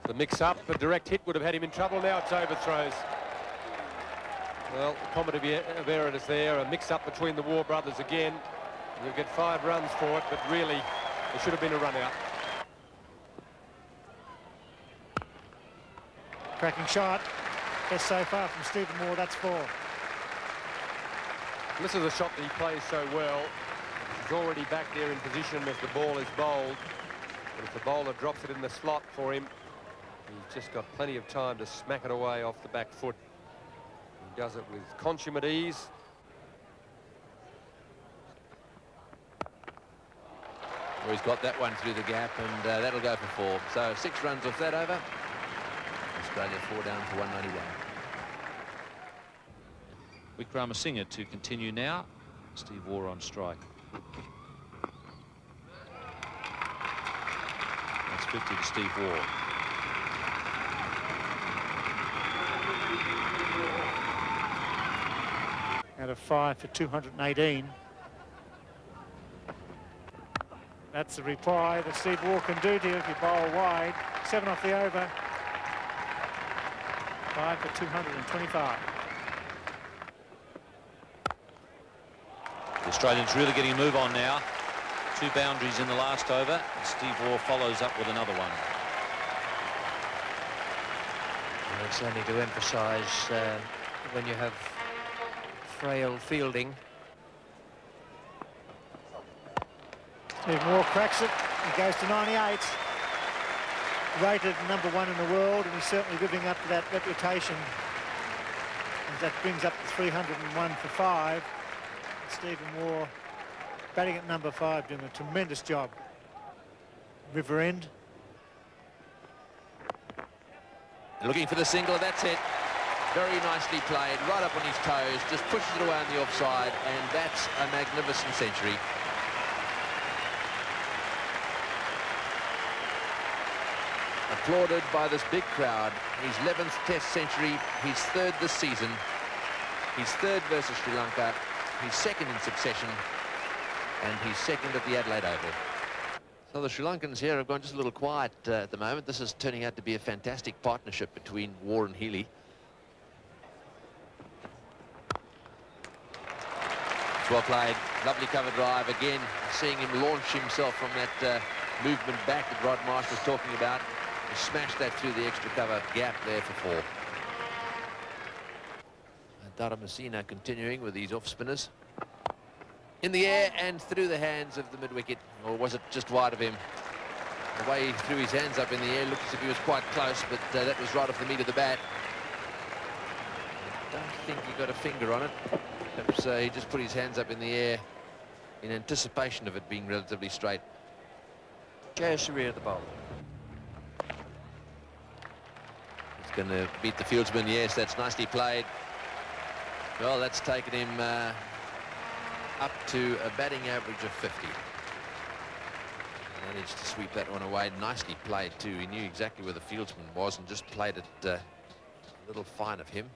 The mix-up, the direct hit would have had him in trouble. Now it's overthrows. Well, the combinative of error is there. A mix-up between the Waugh brothers again. You'll get 5 runs for it, but really, there should have been a run-out. Cracking shot. Best so far from Stephen Waugh. That's 4. This is a shot that he plays so well. He's already back there in position as the ball is bowled. But if the bowler drops it in the slot for him, he's just got plenty of time to smack it away off the back foot. He does it with consummate ease. Well, he's got that one through the gap, and that'll go for 4. So 6 runs off that over. Australia 4 down for 191. Wickramasinghe to continue now. Steve Waugh on strike. That's 50 to Steve Waugh. Out of 5 for 218. That's the reply that Steve Waugh can do to you if you bowl wide. 7 off the over. 5 for 225. The Australians really getting a move on now. 2 boundaries in the last over. And Steve Waugh follows up with another one. Well, it's only to emphasise when you have frail fielding. Steve Waugh cracks it. He goes to 98. Rated #1 in the world, and he's certainly living up to that reputation. As that brings up to 301 for 5. Stephen Waugh batting at #5, doing a tremendous job. River end. Looking for the single, that's it. Very nicely played, right up on his toes, just pushes it away on the offside, and that's a magnificent century. Applauded by this big crowd. His 11th Test century, his 3rd this season, his 3rd versus Sri Lanka, his 2nd in succession, and his 2nd at the Adelaide Oval. So the Sri Lankans here have gone just a little quiet at the moment. This is turning out to be a fantastic partnership between Waugh and Healy. It's well played, lovely cover drive. Again, seeing him launch himself from that movement back that Rod Marsh was talking about. He smashed that through the extra cover gap there for 4. Dara continuing with these off-spinners. In the air and through the hands of the mid-wicket. Or was it just wide of him? The way he threw his hands up in the air looked as if he was quite close, but that was right off the meat of the bat. I don't think he got a finger on it. Perhaps he just put his hands up in the air in anticipation of it being relatively straight. Jayasuriya the bowler. It's going to beat the fieldsman. Yes, that's nicely played. Well, that's taken him up to a batting average of 50. Managed to sweep that one away. Nicely played too. He knew exactly where the fieldsman was and just played it a little fine of him.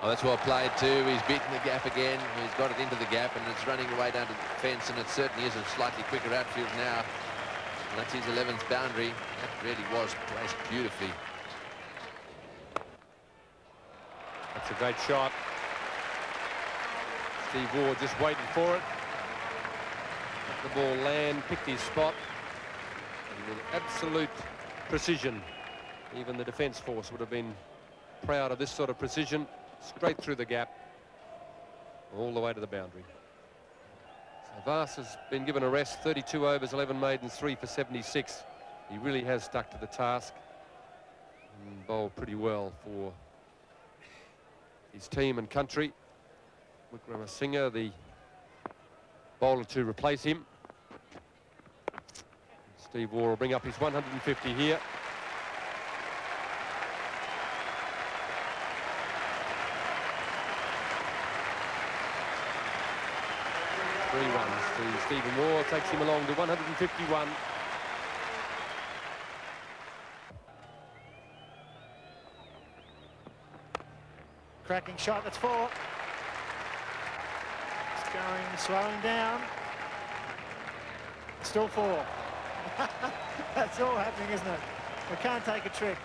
Oh, that's well played too. He's beaten the gap again. He's got it into the gap and it's running away down to the fence, and it certainly is a slightly quicker outfield now. And that's his 11th boundary. That really was placed beautifully. That's a great shot. Steve Waugh just waited for it. Let the ball land, picked his spot. And with absolute precision. Even the defence force would have been proud of this sort of precision. Straight through the gap. All the way to the boundary. So Waugh has been given a rest. 32 overs, 11 maidens, 3 for 76. He really has stuck to the task. And bowled pretty well for his team and country. Wickramasinghe, the bowler to replace him. Steve Waugh will bring up his 150 here. Three runs to Stephen Waugh, takes him along to 151. Cracking shot, that's 4. It's going, slowing down. Still 4. That's all happening, isn't it? We can't take a trick.